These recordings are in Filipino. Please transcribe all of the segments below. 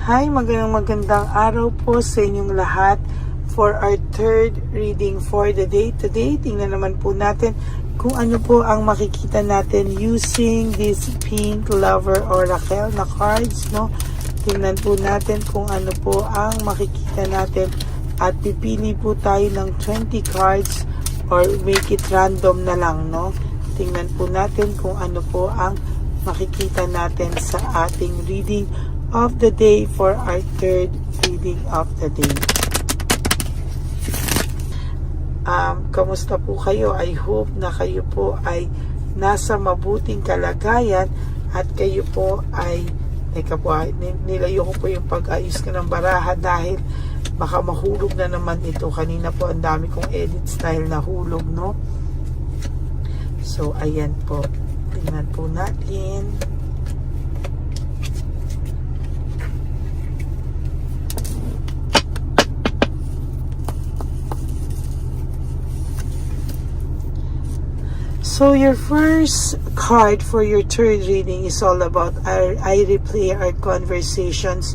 Hi, magandang araw po sa inyong lahat. For our third reading for the day today, tingnan naman po natin kung ano po ang makikita natin using this pink lover oracle na cards, no? Tingnan po natin kung ano po ang makikita natin at pipili po tayo ng 20 cards or make it random na lang, no? Tingnan po natin kung ano po ang makikita natin sa ating reading of the day for our third reading of the day. Kamusta po kayo? I hope na kayo po ay nasa mabuting kalagayan at kayo po ay nilayo ko po yung pag-ayos ko ng baraha dahil baka mahulog na naman ito. Kanina po ang dami kong edit style na hulog, no? So ayan po, tingnan po natin. So your first card for your third reading is all about I replay our conversations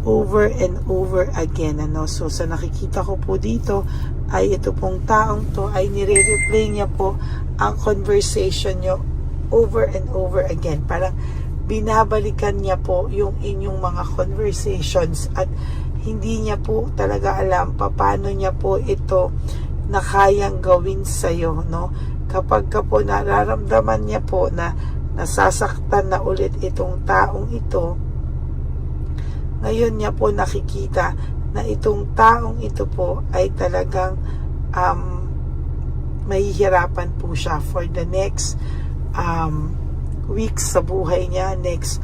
over and over again. Ano? So sa nakikita ko po dito ay ito pong taong to ay nire-replay niya po ang conversation nyo over and over again. Parang binabalikan niya po yung inyong mga conversations at hindi niya po talaga alam paano niya po ito na kayang gawin sa'yo, no? Kapag ka po nararamdaman niya po na nasasaktan na ulit itong taong ito, ngayon niya po nakikita na itong taong ito po ay talagang mahihirapan po siya for the next weeks sa buhay niya, next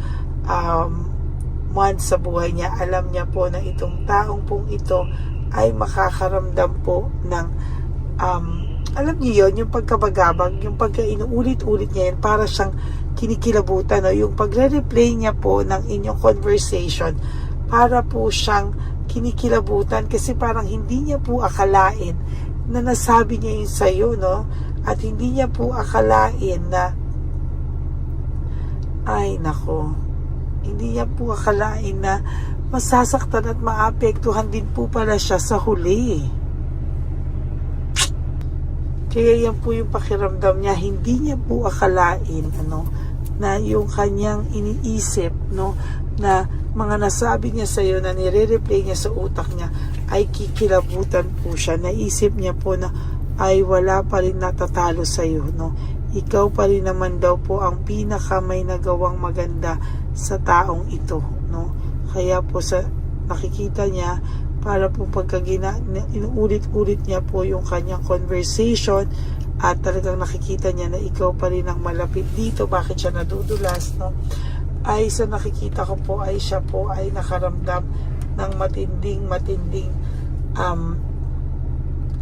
months sa buhay niya. Alam niya po na itong taong pong ito ay makakaramdam po ng alam niyo yun, yung pagkabagabag, yung pagka-inuulit-ulit niya yan, para siyang kinikilabutan, no? Yung pagre-replay niya po ng inyong conversation, para po siyang kinikilabutan kasi parang hindi niya po akalain na nasabi niya yun sa'yo, no? At hindi niya po akalain na ay nako, hindi niya po akalain na masasaktan at maapektuhan din po pala siya sa huli. Kaya yan po yung pakiramdam niya, hindi niya po akalain na yung kanyang iniisip, no, na mga nasabi niya sa iyo na nire-replay niya sa utak niya ay kikilabutan po siya. Naisip niya po na ay wala pa rin natatalo sa iyo, no. Ikaw pa rin naman daw po ang pinaka may nagawang maganda sa taong ito, no. Kaya po sa nakikita niya, para po pagka inuulit-ulit niya po yung kanyang conversation at talagang nakikita niya na ikaw pa rin ang malapit dito, bakit siya nadudulas, no? Ay sa nakikita ko po ay siya po ay nakaramdam ng matinding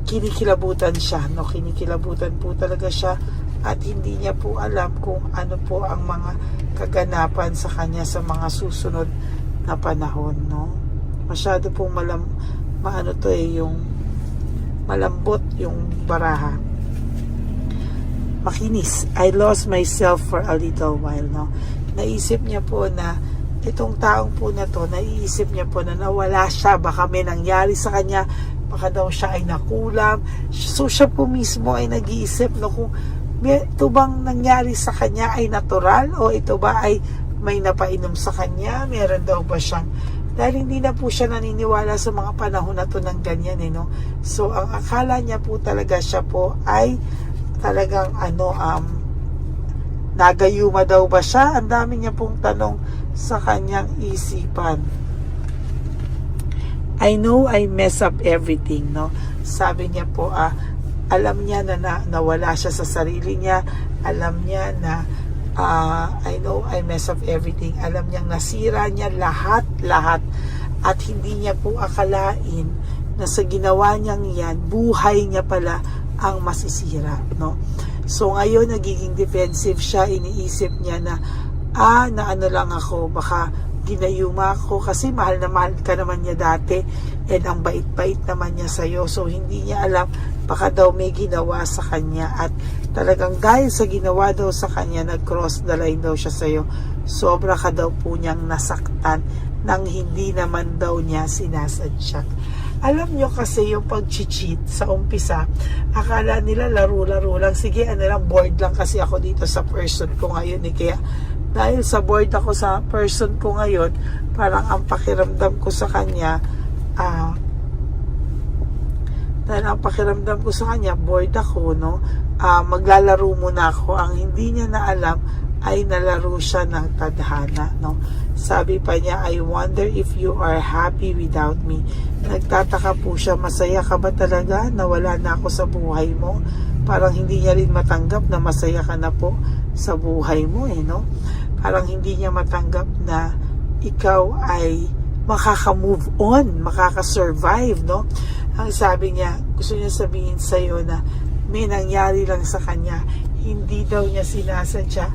kinikilabutan siya, no? Kinikilabutan po talaga siya at hindi niya po alam kung ano po ang mga kaganapan sa kanya sa mga susunod na panahon, no? Masyado pong yung malambot yung baraha. Makinis. I lost myself for a little while, no? Naisip niya po na itong taong po na to, naiisip niya po na nawala siya, baka may nangyari sa kanya, baka daw siya ay nakulam. So siya po mismo ay nag-iisip, no, kung ito bang nangyari sa kanya ay natural o ito ba ay may napainom sa kanya, meron daw ba siyang, dahil hindi na po siya naniniwala sa mga panahon na to ng ganyan, no? So ang akala niya po talaga siya po ay talagang nagayuma daw ba siya? Ang dami niya pong tanong sa kanyang isipan. I know I mess up everything, no? Sabi niya po, alam niya na nawala siya sa sarili niya, alam niya na I know I mess up everything. Alam niyang nasira niya lahat at hindi niya po akalain na sa ginawa niyang yan, buhay niya pala ang masisira, no? So ngayon nagiging defensive siya, iniisip niya na ano lang ako, baka ginayuma ako kasi mahal na mahal ka naman niya dati and ang bait-bait naman niya sa'yo. So hindi niya alam, baka daw may ginawa sa kanya at talagang dahil sa ginawa daw sa kanya, nag-cross the line daw siya sa'yo. Sobra ka daw po niyang nasaktan nang hindi naman daw niya sinasadya. Alam nyo kasi yung pag-cheat sa umpisa, akala nila laro-laro lang. Sige, bored lang kasi ako dito sa person ko ngayon eh. Kaya dahil sa bored ako sa person ko ngayon, parang ang pakiramdam ko sa kanya, bored ako, no? Maglalaro muna ako. Ang hindi niya na alam ay nalaro siya ng tadhana, no? Sabi pa niya, I wonder if you are happy without me. Nagtataka po siya, masaya ka ba talaga na wala na ako sa buhay mo? Parang hindi niya rin matanggap na masaya ka na po sa buhay mo, eh, no? Parang hindi niya matanggap na ikaw ay makaka-move on, makaka-survive, no? Ang sabi niya, gusto niya sabihin sa'yo na may nangyari lang sa kanya, hindi daw niya sinasadya,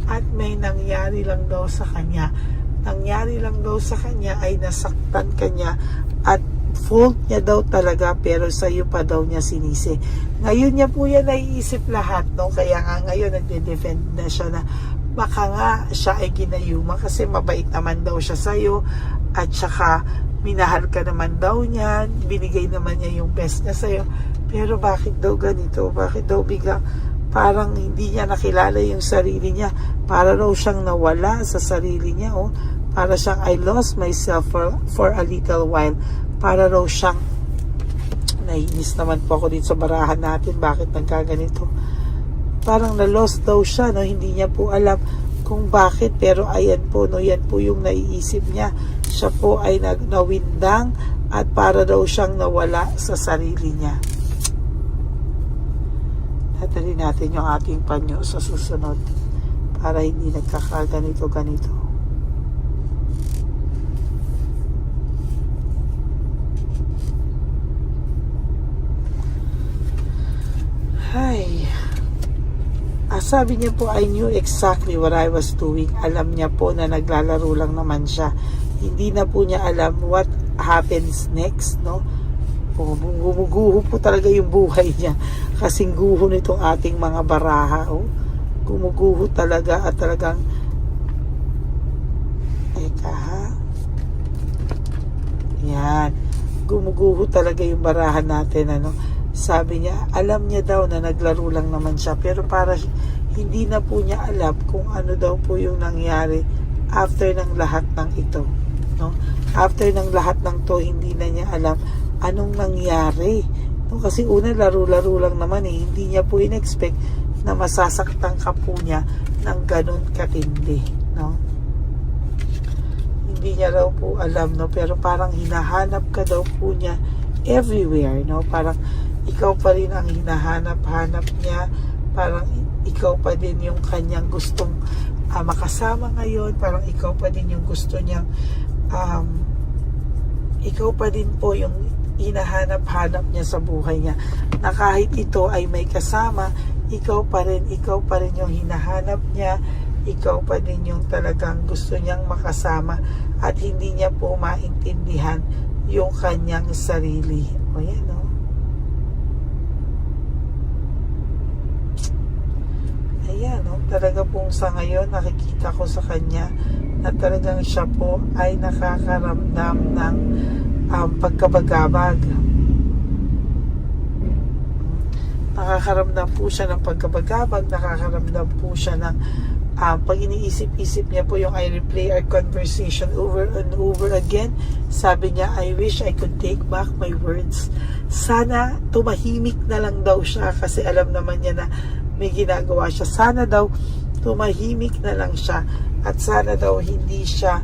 at may nangyari lang daw sa kanya. Nangyari lang daw sa kanya ay nasaktan kanya at fault niya daw talaga, pero sa iyo pa daw niya sinisi. Ngayon niya po yan naiisip lahat, no? Kaya nga ngayon nagde-defend na siya na baka nga siya ay ginayuma kasi mabait naman daw siya sa iyo at saka minahal ka naman daw niya, binigay naman niya yung best niya sa iyo. Pero bakit daw ganito? Bakit daw biglang parang hindi niya nakilala yung sarili niya? Para raw siyang nawala sa sarili niya, oh. Para siyang I lost myself for a little while. Para raw siyang, naiinis naman po ako dito sa barahan natin, bakit nagkaganito? Parang na-lost daw siya, no? Hindi niya po alam kung bakit, pero ayan po, no? Yan po yung naiisip niya. Siya po ay nawindang at para daw siyang nawala sa sarili niya. Natali natin yung ating panyo sa susunod para hindi nagkakaganito-ganito. Ay, sabi niya po, I knew exactly what I was doing. Alam niya po na naglalaro lang naman siya. Hindi na po niya alam what happens next, no? Gumuguho po talaga yung buhay niya. Kasing guho nitong ating mga baraha, oh. Gumuguho talaga at talagang yan. Gumuguho talaga yung barahan natin, ano. Sabi niya, alam niya daw na naglaro lang naman siya, pero para hindi na po niya alam kung ano daw po yung nangyari after ng lahat ng ito, no? After ng lahat ng to, hindi na niya alam anong nangyari, no? Kasi una, laro-laro lang naman eh. Hindi niya po in-expect na masasaktan ka po niya ng ganun katindi, no? Hindi niya raw po alam, no? Pero parang hinahanap ka daw po niya everywhere, no? Parang ikaw pa rin ang hinahanap-hanap niya. Parang ikaw pa din yung kanyang gustong makasama ngayon. Parang ikaw pa din yung gusto niyang ikaw pa din po yung hinahanap-hanap niya sa buhay niya. Na kahit ito ay may kasama, ikaw pa rin yung hinahanap niya. Ikaw pa din yung talagang gusto niyang makasama at hindi niya po maintindihan yung kanyang sarili. O yan, no? Ayan, no? Talaga pong sa ngayon nakikita ko sa kanya na talagang siya po ay nakakaramdam ng pagkabagabag. Nakakaramdam po siya ng pagkabagabag, nakakaramdam po siya ng pag iniisip-isip niya po yung I replay our conversation over and over again. Sabi niya, I wish I could take back my words. Sana tumahimik na lang daw siya kasi alam naman niya na may ginagawa siya. Sana daw tumahimik na lang siya at sana daw hindi siya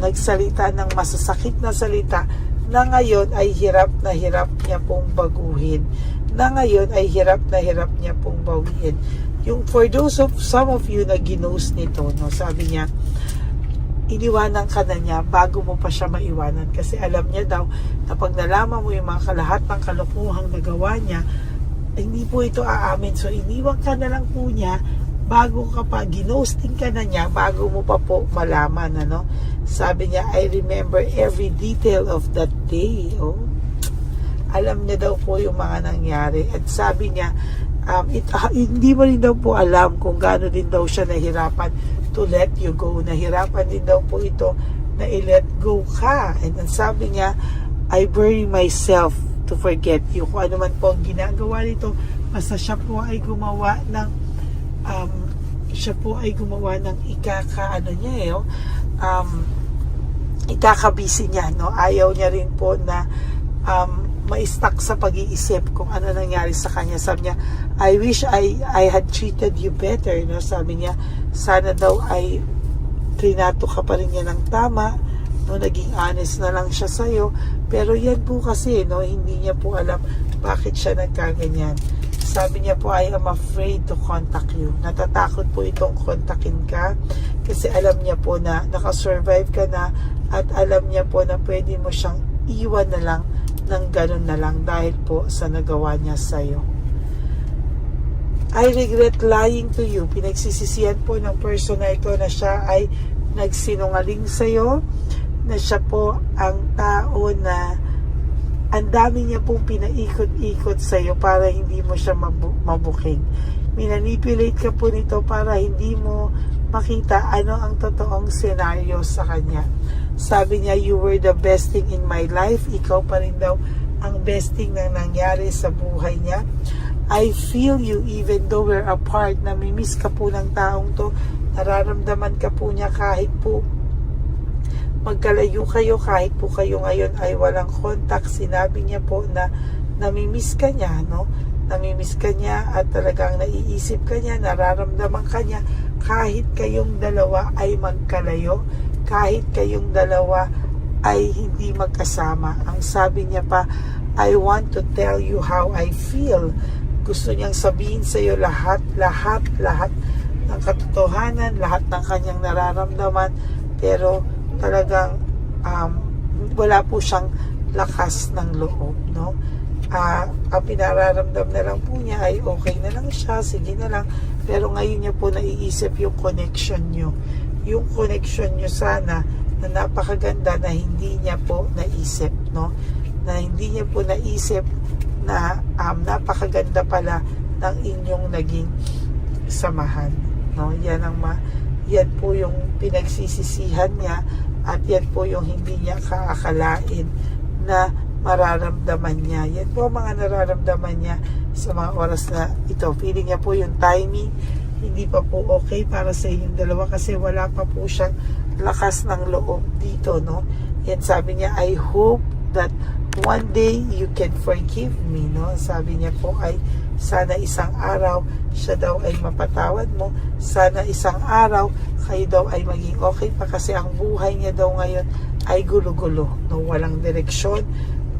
nagsalita ng masasakit na salita na ngayon ay hirap na hirap niya pong baguhin. Na ngayon ay hirap na hirap niya pong bawiin. Yung for those of some of you na ginost nito, no, sabi niya, iniwanan ka na niya bago mo pa siya maiwanan kasi alam niya daw na pag nalaman mo yung mga lahat ng kalokohang nagawa niya, hindi po ito aamin. So iniwan ka na lang po niya bago ka pa, ginosting ka na niya bago mo pa po malaman, ano. Sabi niya, I remember every detail of that day. Oh, alam niya daw po yung mga nangyari at sabi niya, hindi mo rin daw po alam kung gaano din daw siya nahirapan to let you go. Nahirapan din daw po ito na i-let go ka. And ang sabi niya, I bury myself to forget you. Kung ano man po ang ginagawa nito, basta siya po ay gumawa ng ikakabisi niya, no? Ayaw niya rin po na ma-stuck sa pag-iisip kung ano nangyari sa kanya. Sabi niya, I wish I had treated you better, no? Sabi niya, sana daw ay trinato ka pa rin niya ng tama, no? Naging honest na lang siya sa'yo, pero yan po kasi, no, hindi niya po alam bakit siya nagkaganyan. Sabi niya po, I am afraid to contact you. Natatakot po itong kontakin ka kasi alam niya po na nakasurvive ka na at alam niya po na pwede mo siyang iwan na lang ng ganun na lang dahil po sa nagawa niya sa'yo. I regret lying to you. Pinagsisisihan po ng person na ito na siya ay nagsinungaling sa'yo, na siya po ang tao na ang dami niya pong pinaikot-ikot sa'yo para hindi mo siya mabuking. Minanipulate ka po nito para hindi mo makita ano ang totoong senaryo sa kanya. Sabi niya, you were the best thing in my life. Ikaw pa rin daw ang best thing na nangyari sa buhay niya. I feel you even though we're apart. Namimiss ka po ng taong to. Nararamdaman ka po niya kahit po magkalayo kayo, kahit po kayo ngayon ay walang contact. Sinabi niya po na namimiss ka niya, no? Namimiss ka niya at talagang naiisip ka niya, nararamdaman ka niya kahit kayong dalawa ay magkalayo, kahit kayong dalawa ay hindi magkasama. Ang sabi niya pa, I want to tell you how I feel. Gusto niyang sabihin sa iyo lahat ng katotohanan, lahat ng kanyang nararamdaman, pero talagang wala po siyang lakas ng loob, no? Ang pinararamdam na lang po niya ay okay na lang siya, sige na lang, pero ngayon niya po naiisip yung connection niyo, sana na napakaganda na hindi niya po naisip, no? Na hindi niya po naisip na napakaganda pala ng inyong naging samahan, no? Yan po yung pinagsisisihan niya at yan po yung hindi niya kaakalain na mararamdaman niya. Yan po mga nararamdaman niya sa mga oras na ito. Feeling niya po yung timing hindi pa po okay para sa inyong dalawa kasi wala pa po siyang lakas ng loob dito, no? Yan sabi niya, I hope that one day you can forgive me, no? Sabi niya po ay sana isang araw siya daw ay mapatawad mo, sana isang araw kayo daw ay maging okay pa kasi ang buhay niya daw ngayon ay gulo-gulo, no? Walang direksyon,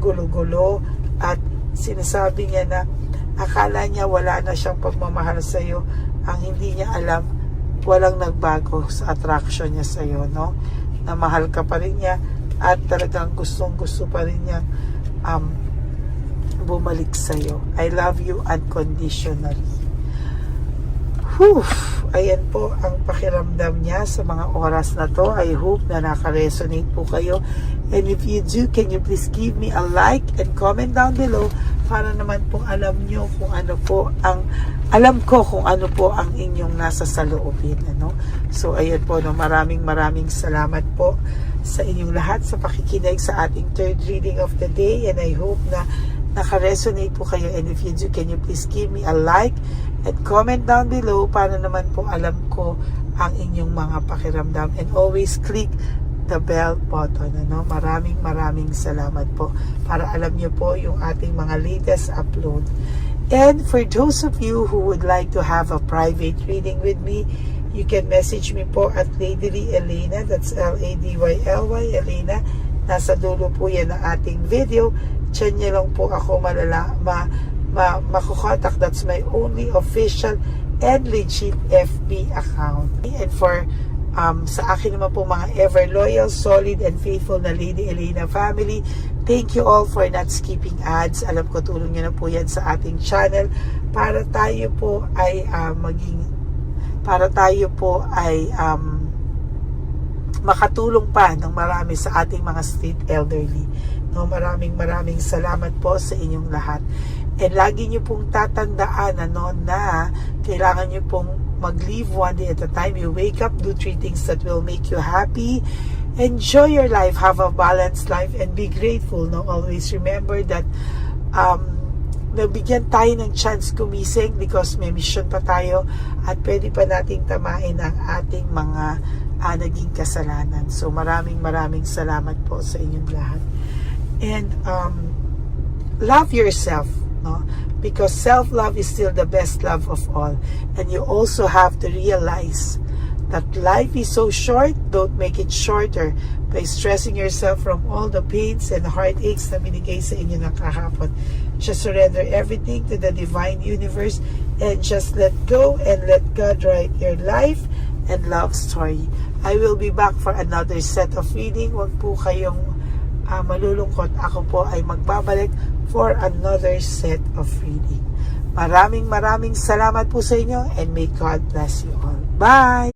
gulo-gulo, at sinasabi niya na akala niya wala na siyang pagmamahal sa iyo. Ang hindi niya alam, walang nagbago sa attraction niya sa iyo, no? Na mahal ka pa rin niya at talagang gustong-gusto pa rin niya bumalik sa iyo. I love you unconditionally. Ayan po ang pakiramdam niya sa mga oras na to. I hope na naka-resonate po kayo. And if you do, can you please give me a like and comment down below para naman po alam nyo kung ano po ang kung ano po ang inyong nasa saloobin, ano? So ayan po, no, maraming salamat po sa inyong lahat sa pakikinig sa ating third reading of the day, and I hope na naka-resonate po kayo. And if you do, can you please give me a like and comment down below para naman po alam ko ang inyong mga pakiramdam, and always click the bell button, ano? Maraming salamat po para alam nyo po yung ating mga latest upload. And for those of you who would like to have a private reading with me, you can message me po at Ladyly Elena, that's Ladyly Elena. Nasa dulo po yan ng ating video. Diyan niyo lang po ako makukontak. That's my only official and legit FB account. And for sa akin naman po mga ever loyal, solid and faithful na Lady Elena family, thank you all for not skipping ads. Alam ko tulong nyo na po yan sa ating channel para tayo po ay makatulong pa ng marami sa ating mga street elderly, no? Maraming salamat po sa inyong lahat. And lagi nyo pong tatandaan, ano, na kailangan nyo pong mag-live one day at a time. You wake up, do 3 things that will make you happy. enjoy your life, have a balanced life, and be grateful. No, always remember that nabigyan tayo ng chance gumising because may mission pa tayo at pwede pa nating tamain ang ating mga naging kasalanan. So maraming salamat po sa inyong lahat. And love yourself, no? Because self-love is still the best love of all. And you also have to realize that life is so short. Don't make it shorter by stressing yourself from all the pains and heartaches na binigay sa inyo ng kahapon. Just surrender everything to the divine universe and just let go and let God write your life and love story. I will be back for another set of reading. Huwag po kayong malulungkot. Ako po ay magbabalik for another set of reading. Maraming salamat po sa inyo and may God bless you all. Bye!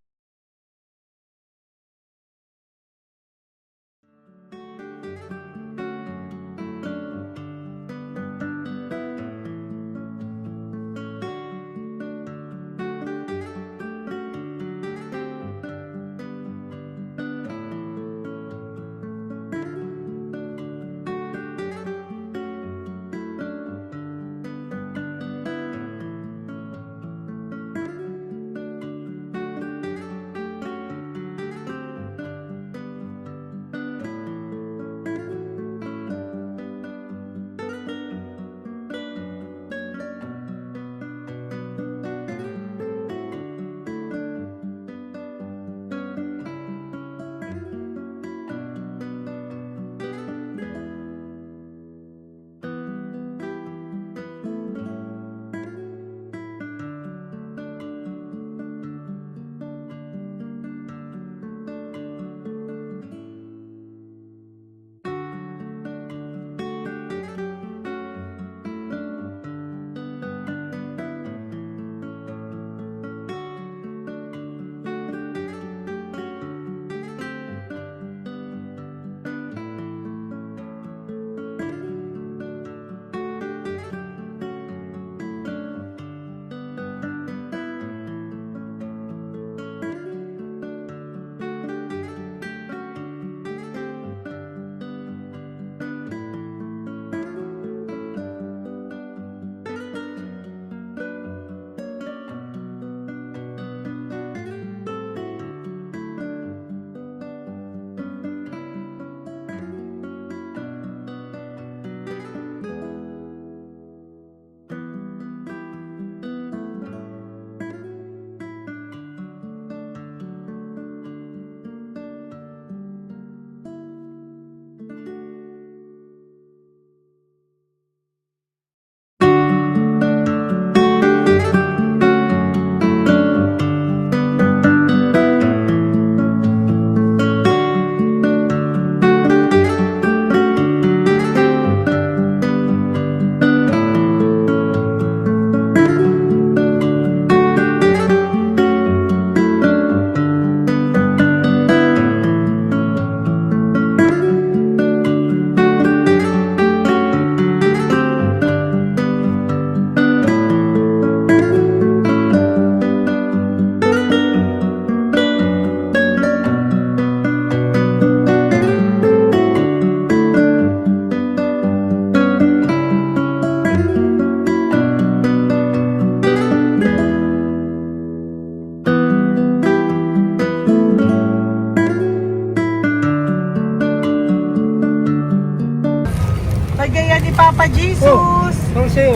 Bigay ni Papa Jesus. Sa'yo.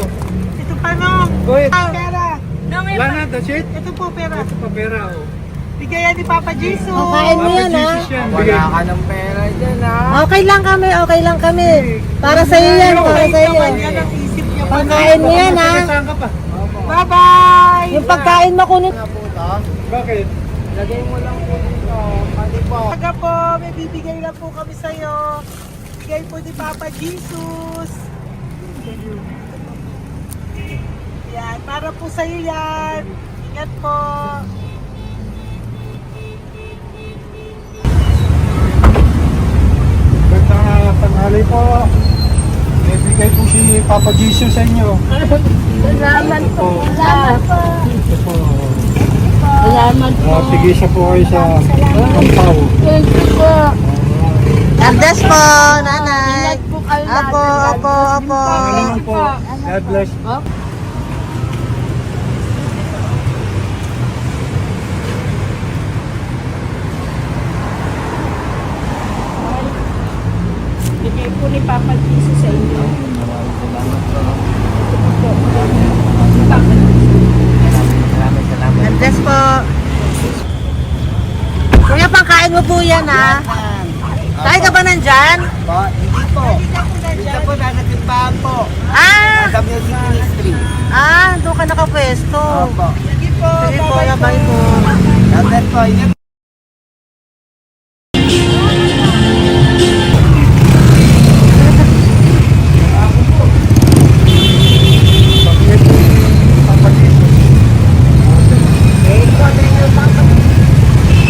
Ito pa no. Go ahead. Pera. Wala na, that's it? Ito po pera. Ito pa pera, oh. Bigay ni Papa Jesus. Kain mo yan, ha? Wala ka ng pera dyan, ha? Okay lang kami. Para sa iyo yan, para sa iyo. Yan ang isip niya. Pagkain mo yan, ha? Saan ka pa? Bye-bye. Yung pagkain mo kunin. Bakit? Lagay mo lang po dito. Pati po. Taga po, may bibigay lang po kami sa'yo. Bigay po ni Papa Jesus. Yan, para po sa'yo yan. Ingat po. Gandang tanghali po. May bigay po si Papa Jesus sa inyo. Salamat po. Salamat po. Ito po. Salamat po. Tigisa po kayo sa Ampaw. Thank you po. po, nanay. Apo. Pangalaman po. God bless. Bigay po ni Papa Jesus sa inyo. God bless po. Kuya, pangkain mo po yan, ha? Tayo ka ba nandyan? Hindi po. Dito po na nagtimpahan po. Ah! Sa music ministry. Doon ka nakapwesto. Opo. Sige po, bye po. Dapat po, ingat.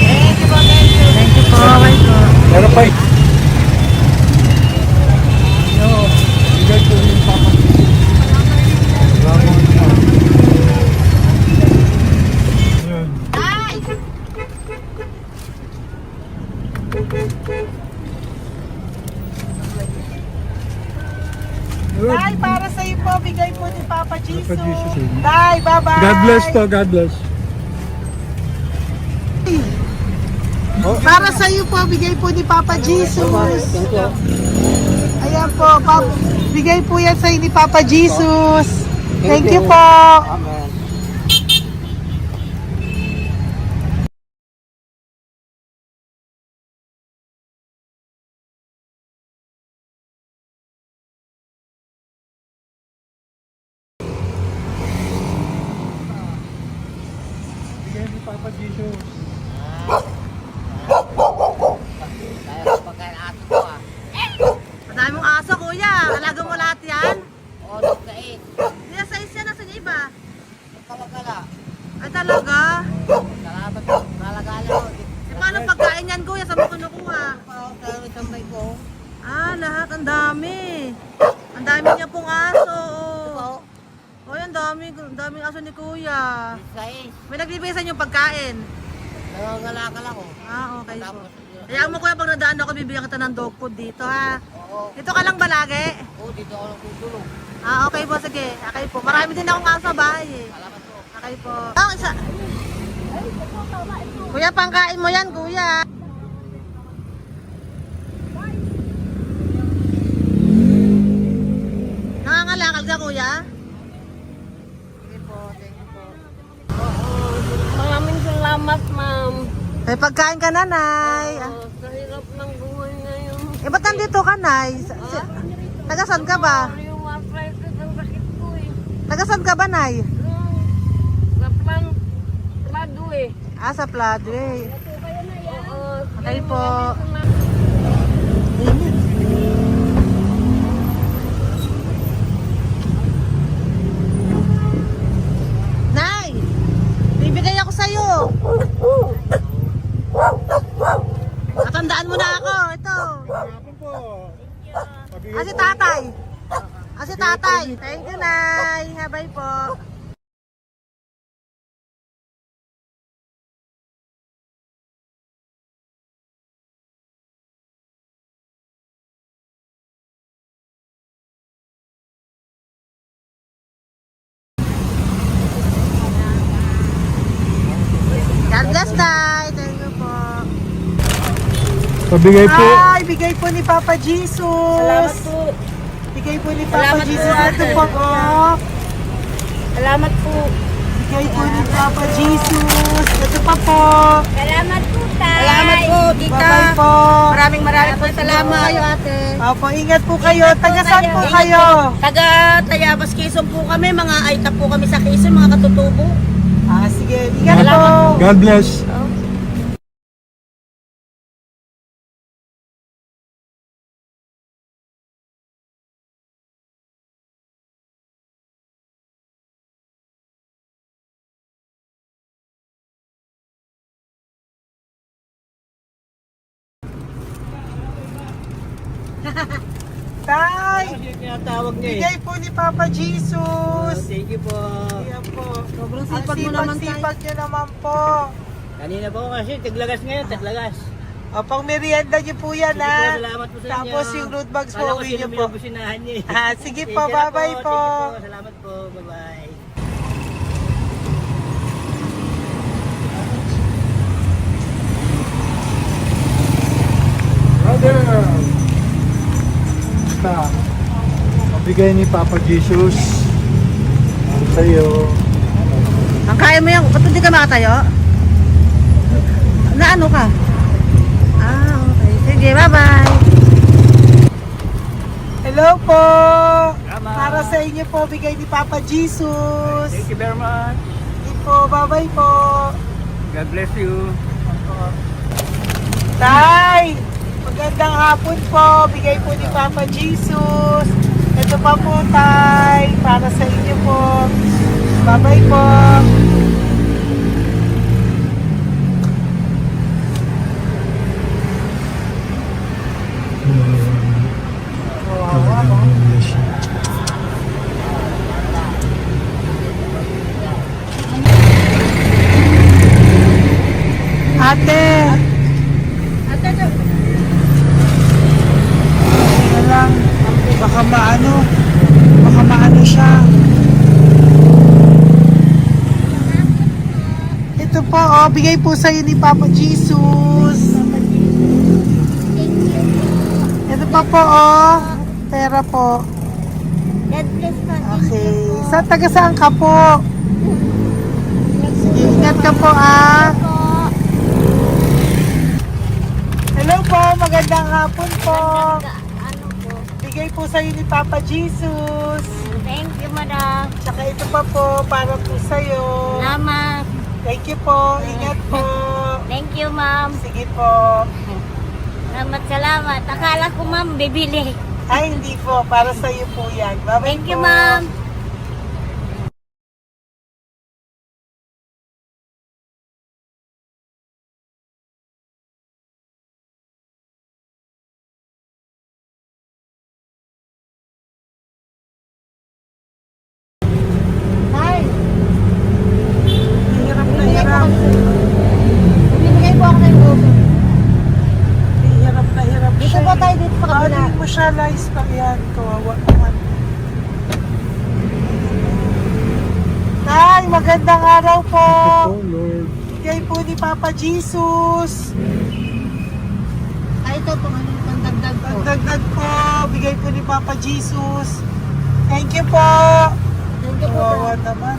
Thank you po, bye po. Meron pa eh. Bigay po yung Papa Jesus. Yun. Good. Tay, para sa iyo po, bigay po ni Papa Jesus. Papa Jesus, eh. Tay, bye-bye. God bless po, God bless. Para sa iyo po, bigay po ni Papa Jesus. Ayan po, bigay po yan sa ni Papa Jesus. Thank you po. Amen. Bigay ni Papa Jesus. Madami mong aso, kuya. Alaga mo lahat yan? O, nagkait. Hindi na size yan. Nasaan yung iba? Kalagala. Ay, talaga? Salamat po. Kalagala po. Eh, paano pagkain yan, kuya? Saan mo kinukuha? Sa tambay ko. Lahat. Ang dami. Ang dami niya pong aso. Oy, ang daming aso ni kuya. Sais. May nagbibigay sa inyo pagkain. Nangangalakal ako. Okay po. Kaya mo kuya, pag nadaan ako, bibigyan kita ng dog food dito, ha? Oo. Dito ka lang ba lagi? Dito ako natutulog. Okay po, sige. Okay po. Marami din akong aso sa bahay, eh. Salamat po. Okay po. Isa. Kuya, pangkain mo yan, kuya. Nangangalakal ka, kuya? Sige po, thank you po. Maraming salamat, ma'am. May pagkain ka, nanay. Sa hirap ng buhay ngayon. Ba't nandito ka, nay? Tagasan ka ba? Yung arthritis ang sakit ko eh. Tagasan ka ba, nay? Sa plado eh. Sa Pladway. Oo. Okay po. Nay! Bibigay ako sa'yo. Natandaan mo na ako. Ito. Hapon po. Si tatay. Si tatay. Thank you, Nay. Habay po. God bless, Nay. Thank you po. Pabigay po. Ay, bigay po ni Papa Jesus. Salamat po. Bigay po ni Papa Salamat po, Jesus. Ito ate. po. Salamat po. Bigay po ni Papa Jesus. Ito pa po. Salamat po, tay. Salamat po, tita. Bye-bye po. Maraming po salamat. Kayo, ate. Opo, ingat po kayo. Taga-saan po kayo? Taga Tayabas, Quezon po kami. Mga aita po kami sa Quezon, mga katutubo. Sige, ingat po. God bless. Tay, Tinatawag niya bigay po ni Papa Jesus. Thank you po. Ayan po. Sobrang Ang sipag mo naman, tay. sipag niyo naman po. Kanina po kasi, taglagas ngayon, taglagas. O, pang merienda niyo po yan, Sige po, ha? salamat po sa inyo. Tapos yung road bags po, Kala ko uwi sino niyo po. binubusinahan niyo eh. Ah, sige po, Thank you na bye-bye po. Thank you po, salamat po, bye-bye. Brother! Basta, mabigay ni Papa Jesus. Ang sa'yo. Ang kaya mo yan, ba't hindi ka makatayo? Na ano ka? Ah, okay. Sige, bye-bye. Hello po! Tama. Para sa inyo po, bigay ni Papa Jesus. Thank you very much. Sige po, bye-bye po. God bless you. Tay! Magandang hapon po. Bigay po ni Papa Jesus. Ito pa po, Tay. Para sa inyo po. Bye-bye po. Kawawa, no? Ate! Na lang, baka maano siya. Ito po, oh, bigay po sa'yo ni Papa Jesus. Ito pa po, oh, pera po. God bless po. Okay, taga saan ka po? Sige, ingat ka po, ah. Hello po, magandang hapon po. Ano po? Bigay po sa'yo ni Papa Jesus. Thank you, madam. Tsaka ito pa po, para po sa'yo. Salamat. Thank you po, ingat po. Thank you, ma'am. Sige po. Salamat. Akala ko, ma'am, bibili. Ay, hindi po, para sa'yo po yan. Bye-bye Thank you, po. ma'am. Hirap na hirap. Bibigay po ako ng goso. Hirap na hirap Dito siya. po tayo, dito pa kabila. Hindi mo siya lies pa yan. Kawawa naman. Tay, magandang araw po. Oh Lord. Bigay po ni Papa Jesus. Ay, ito po, ano, pandagdag po. Dagdag po. Bigay po ni Papa Jesus. Thank you po. Thank you po. Kawawa naman.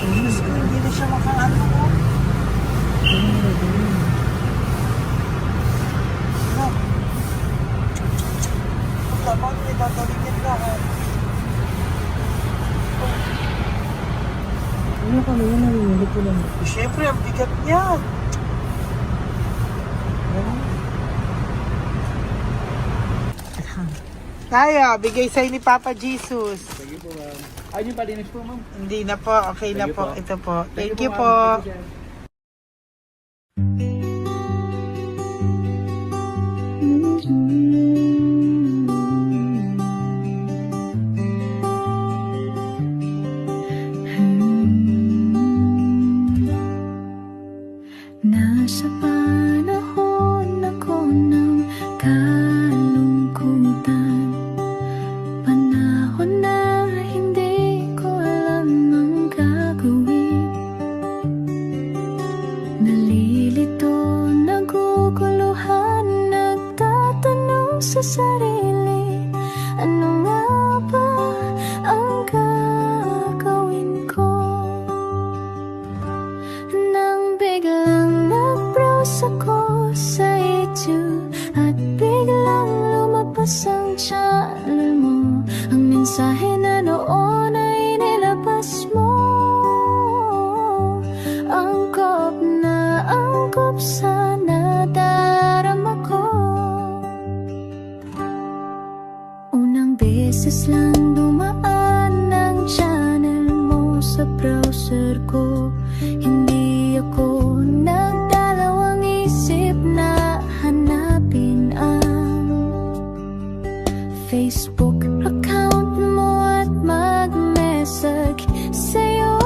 Diyos ko, hindi na siya makaano ko. Ano? Pagkaman, may tataligin lahat. Ano ka na yan? Narinig ko lang. Siyempre, ang bigat niya. Tayo, bigay sa'yo ni Papa Jesus. Sige po, ma'am. Ayun yung palinis po, ma'am. Hindi na po, okay na Thank you po. po. Ito po. Thank you ma'am. po. Thank you, sir. Nasa panahon ako ng kalungkutan, panahon na hindi ko alam ang gagawin. Nalilito, naguguluhan, nagtatanong sa sarili, ano nga ba ang gagawin ko? Nang biglang nag-browse ako sa YouTube at biglang lumabas ang channel mo, ang mensahe na noon ay nilabas mo. Angkop sa nadarama ko. Unang beses lang dumaan ang channel mo sa browser ko. Hindi ako nagdalawang isip na hanapin ang Facebook account mo at mag-message sa'yo.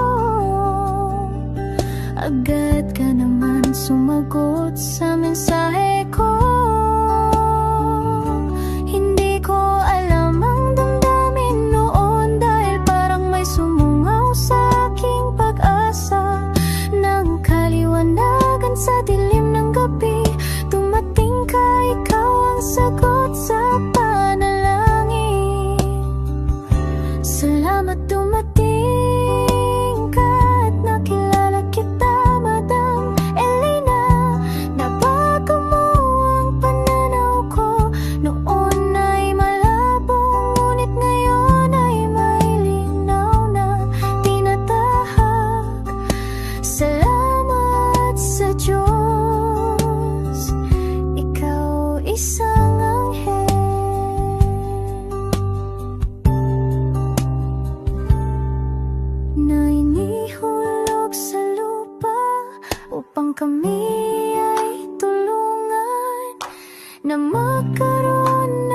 sa dilim ng gabi. Dumating ka, ikaw ang sagot sa panalangin. Salamat dumating ka at nakilala kita, Madam Elena. Nabago mo ang pananaw ko. Noon ay malabo, ngunit ngayon ay may linaw na tinatahak. Salamat sa Diyos, ikaw isang anghel na inihulog sa lupa upang kami ay tulungan na magkaroon